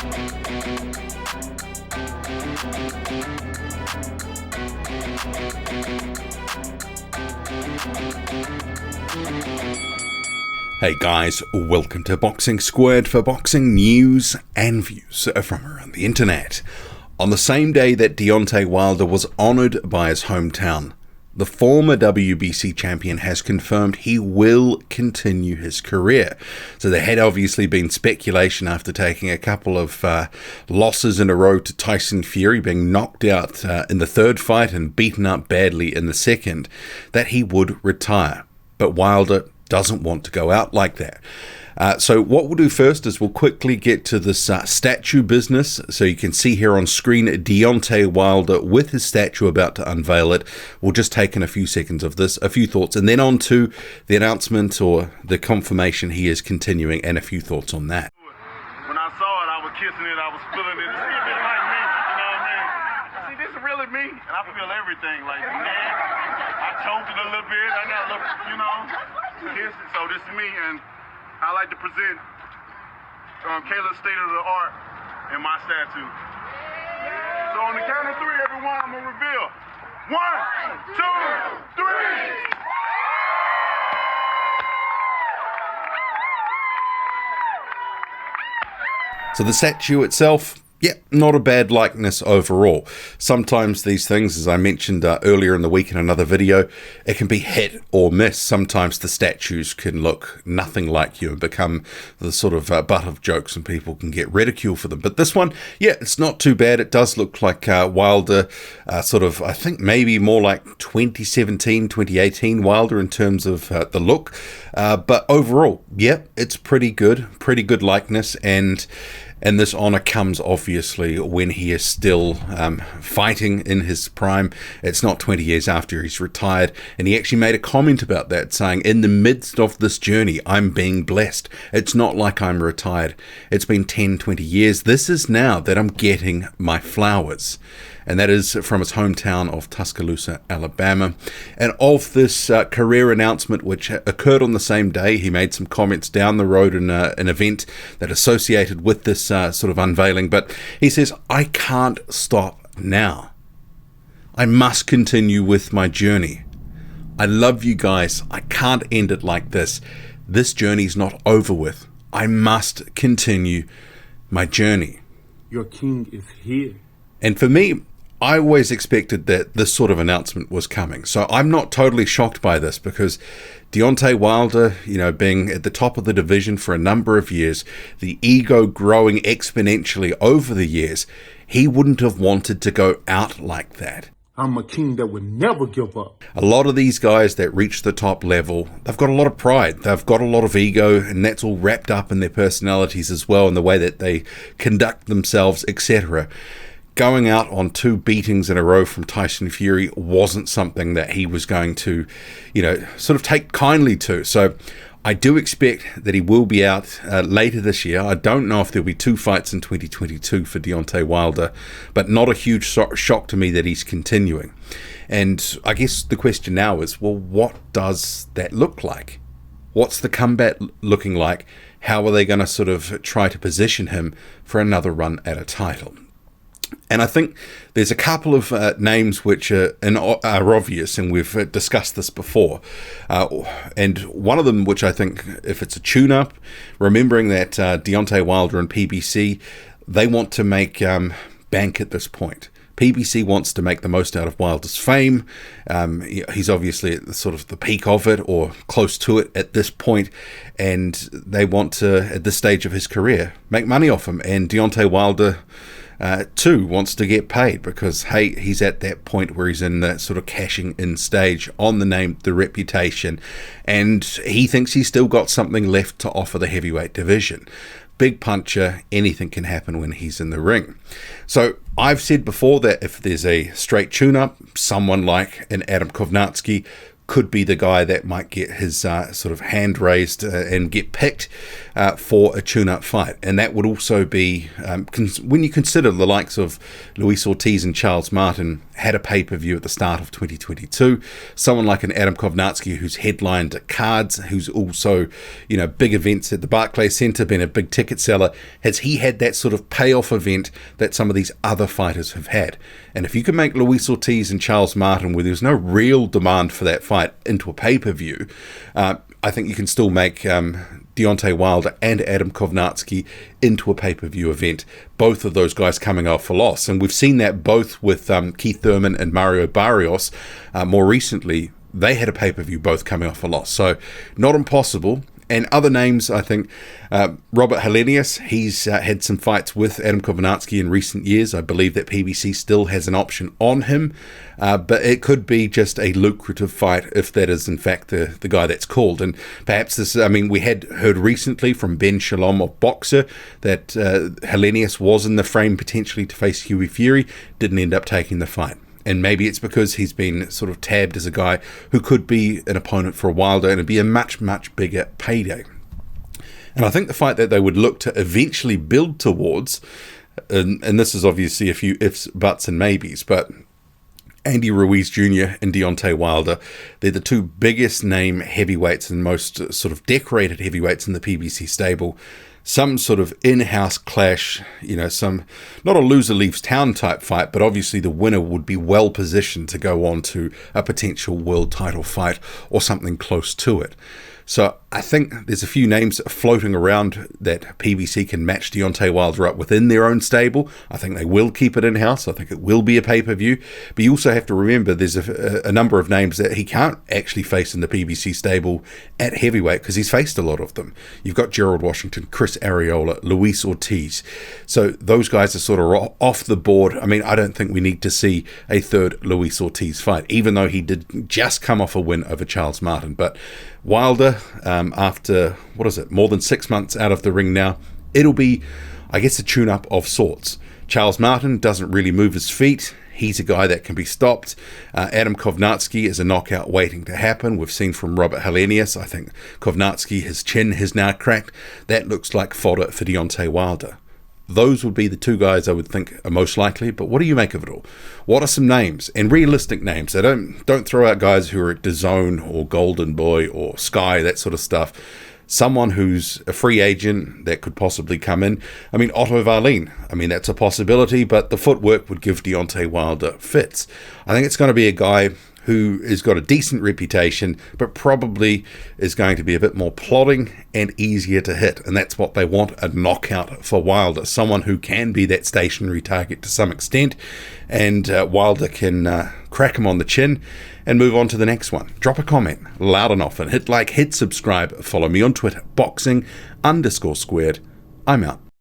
Hey guys, welcome to Boxing Squared for boxing news and views from around the internet. On the same day that Deontay Wilder was honoured by his hometown, the former WBC champion has confirmed he will continue his career. So there had obviously been speculation after taking a couple of losses in a row to Tyson Fury, being knocked out in the third fight and beaten up badly in the second, that he would retire. But Wilder doesn't want to go out like that. So what we'll do first is we'll quickly get to this statue business. So you can see here on screen Deontay Wilder with his statue about to unveil it. We'll just take in a few seconds of this, a few thoughts, and then on to the announcement or the confirmation he is continuing and a few thoughts on that. When I saw it, I was kissing it, I was feeling it. See if it's like me, you know what I mean? See, this is really me, and I feel everything. Like, man, I choked it a little bit, I got a little, kiss it. So this is me, and I like to present Caleb's state of the art in my statue. So on the count of three, everyone, I'm gonna reveal. 1, 2, 3. So the statue itself, yeah, not a bad likeness overall. Sometimes these things, as I mentioned earlier in the week in another video, it can be hit or miss. Sometimes the statues can look nothing like you and become the sort of butt of jokes and people can get ridiculed for them. But this one, yeah, it's not too bad. It does look like Wilder, sort of, I think maybe more like 2017, 2018 Wilder in terms of the look. But overall, yeah, it's pretty good likeness, and this honour comes obviously when he is still fighting in his prime. It's not 20 years after he's retired. And he actually made a comment about that, saying, in the midst of this journey, I'm being blessed. It's not like I'm retired. It's been 10, 20 years. This is now that I'm getting my flowers. And that is from his hometown of Tuscaloosa, Alabama. And of this career announcement, which occurred on the same day, he made some comments down the road in an event that associated with this sort of unveiling. But he says, I can't stop now. I must continue with my journey. I love you guys. I can't end it like this. This journey's not over with. I must continue my journey. Your king is here. And for me, I always expected that this sort of announcement was coming. So I'm not totally shocked by this because Deontay Wilder, being at the top of the division for a number of years, the ego growing exponentially over the years, he wouldn't have wanted to go out like that. I'm a king that would never give up. A lot of these guys that reach the top level, they've got a lot of pride. They've got a lot of ego, and that's all wrapped up in their personalities as well and the way that they conduct themselves, etc. Going out on 2 beatings in a row from Tyson Fury wasn't something that he was going to, sort of take kindly to. So I do expect that he will be out later this year. I don't know if there'll be 2 fights in 2022 for Deontay Wilder, but not a huge shock to me that he's continuing. And I guess the question now is, well, what does that look like? What's the comeback looking like? How are they going to sort of try to position him for another run at a title? And I think there's a couple of names which are obvious, and we've discussed this before. And one of them, which I think, if it's a tune-up, remembering that Deontay Wilder and PBC, they want to make bank at this point. PBC wants to make the most out of Wilder's fame. He's obviously at sort of the peak of it or close to it at this point, and they want to, at this stage of his career, make money off him. And Deontay Wilder too wants to get paid because, hey, he's at that point where he's in that sort of cashing in stage on the name, the reputation, and he thinks he's still got something left to offer the heavyweight division. Big puncher, anything can happen when he's in the ring. So I've said before that if there's a straight tune-up, someone like an Adam Kovnatsky could be the guy that might get his sort of hand raised and get picked for a tune-up fight. And that would also be, when you consider the likes of Luis Ortiz and Charles Martin had a pay-per-view at the start of 2022, someone like an Adam Kovnatsky who's headlined cards, who's also, big events at the Barclays Center, been a big ticket seller, has he had that sort of payoff event that some of these other fighters have had? And if you can make Luis Ortiz and Charles Martin, where there's no real demand for that fight, into a pay-per-view, I think you can still make Deontay Wilder and Adam Kovnatsky into a pay-per-view event, both of those guys coming off a loss. And we've seen that both with Keith Thurman and Mario Barrios. More recently, they had a pay-per-view both coming off a loss. So not impossible. And other names, I think, Robert Helenius, he's had some fights with Adam Kovnatsky in recent years. I believe that PBC still has an option on him, but it could be just a lucrative fight if that is, in fact, the guy that's called. And perhaps this, we had heard recently from Ben Shalom of Boxer that Helenius was in the frame potentially to face Hughie Fury, didn't end up taking the fight. And maybe it's because he's been sort of tabbed as a guy who could be an opponent for Wilder, and it'd be a much, much bigger payday. And I think the fight that they would look to eventually build towards, and this is obviously a few ifs, buts, and maybes, but Andy Ruiz Jr. and Deontay Wilder, they're the two biggest name heavyweights and most sort of decorated heavyweights in the PBC stable. Some sort of in-house clash, some, not a loser leaves town type fight, but obviously the winner would be well positioned to go on to a potential world title fight or something close to it. So I think there's a few names floating around that PBC can match Deontay Wilder up within their own stable. I think they will keep it in-house. I think it will be a pay-per-view. But you also have to remember there's a number of names that he can't actually face in the PBC stable at heavyweight because he's faced a lot of them. You've got Gerald Washington, Chris Arreola, Luis Ortiz. So those guys are sort of off the board. I don't think we need to see a third Luis Ortiz fight, even though he did just come off a win over Charles Martin. But Wilder, after, more than 6 months out of the ring now, it'll be, I guess, a tune-up of sorts. Charles Martin doesn't really move his feet. He's a guy that can be stopped. Adam Kovnatsky is a knockout waiting to happen. We've seen from Robert Helenius, I think Kovnatsky, his chin has now cracked. That looks like fodder for Deontay Wilder. Those would be the two guys I would think are most likely, but what do you make of it all? What are some names, and realistic names? So don't throw out guys who are at DAZN or Golden Boy or Sky, that sort of stuff. Someone who's a free agent that could possibly come in. Otto Wallin. That's a possibility, but the footwork would give Deontay Wilder fits. I think it's going to be a guy who has got a decent reputation, but probably is going to be a bit more plodding and easier to hit. And that's what they want, a knockout for Wilder. Someone who can be that stationary target to some extent, and Wilder can crack him on the chin and move on to the next one. Drop a comment loud and often. Hit like, hit subscribe. Follow me on Twitter, boxing_squared. I'm out.